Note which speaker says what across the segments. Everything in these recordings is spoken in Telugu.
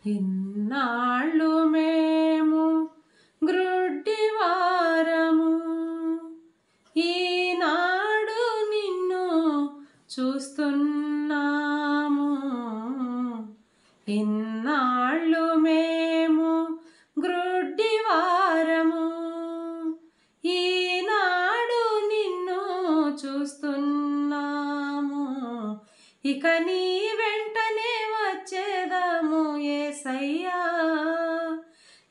Speaker 1: ఇన్నాళ్ళు మేము గ్రుడ్డివారము, ఈనాడు నిన్ను చూస్తున్నాము. ఇన్నాళ్ళు మేము గ్రుడ్డివారము, ఈనాడు నిన్ను చూస్తున్నాము. ఇక నీ వెంటనే వచ్చేదాము యేసయ్యా,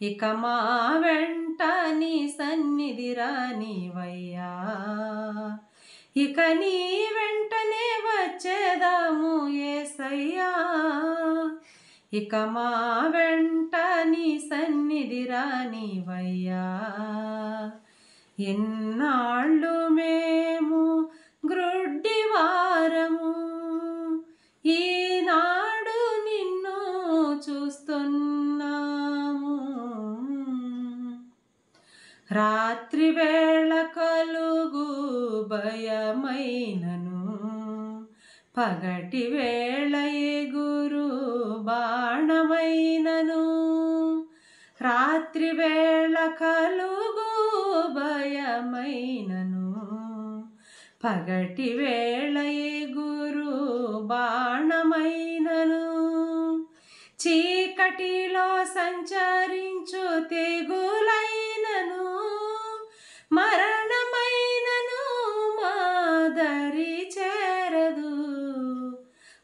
Speaker 1: ఇక మా వెంట నీ సన్నిధి రానివయ్యా. ఇక నీ వెంటనే వచ్చేదాము యేసయ్యా, ఇక మా వెంట నీ సన్నిధి రానివయ్యా. ఎన్నాళ్ళు మేము గ్రుడ్డివారము, ఈనాడు నిన్ను చూస్తున్నాము. రాత్రి వేళ కలుగు భయమైనను, పగటి వేళ ఎగురు బాణమైనను. రాత్రి వేళ కలుగు భయమైనను, పగటి వేళ ఎగురు బాణమైనను. చీకటిలో సంచరించు తెగులైనను, మరణమైనను మా దరి చేరదు.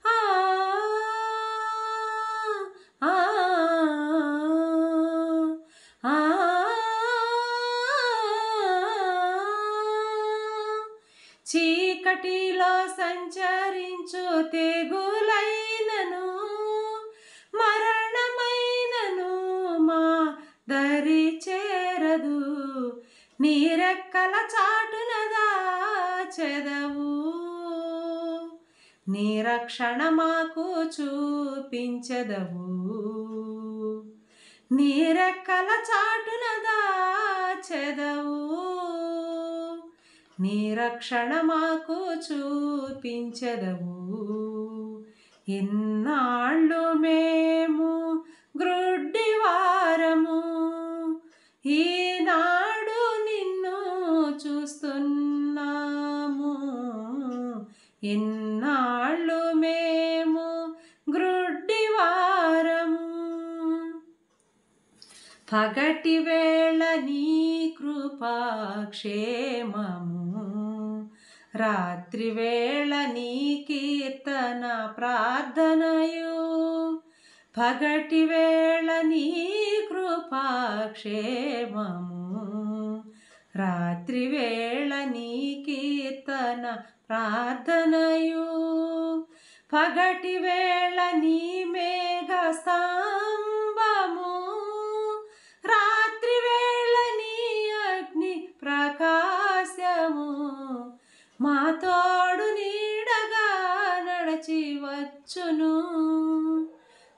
Speaker 1: ఆ ఆ ఆ చీకటిలో సంచరించు తెగులైనను, మరణమైనను మా దరి చేరదు. నీ రెక్కల చాటున దాచెదవు, నీ రక్షణ మాకు చూపించెదవు. నీ రెక్కల చాటున దాచెదవు, నీ రక్షణ మాకు చూపించెదవు. ఇన్నాళ్ళు మేము గ్రుడ్డివారము, ఈనాడు నిన్ను చూస్తున్నాము. ఇన్నాళ్ళు మేము గ్రుడ్డివారము, పగటి వేళ నీ కృపాక్షేమము, రాత్రి వేళ నీ కీర్తన ప్రార్థనయు. పగటి వేళ నీ కృపాక్షేమము, రాత్రి వేళ నీ కీర్తన ప్రార్థనయు. పగటి వేళ నీ మేఘ స్తంభము, రాత్రి వేళ నీ అగ్ని ప్రకాశము. మా తోడు నీడగా నడచి వచ్చును,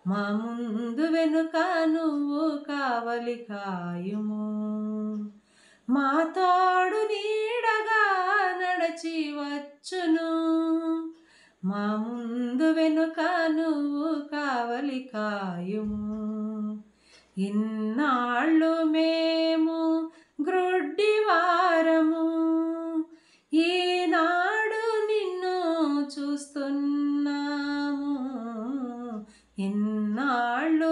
Speaker 1: మా ముందు వెనుక నువ్వు కావలి కాయుము. మా తోడు నీడగా నడచి వచ్చును, మా ముందు వెనుక నువ్వు కావలి కాయుము. ఇన్నాళ్ళు మేము గ్రుడ్డివారము, ఈనాడు నిన్ను చూస్తున్నాము. ఇన్నాళ్ళు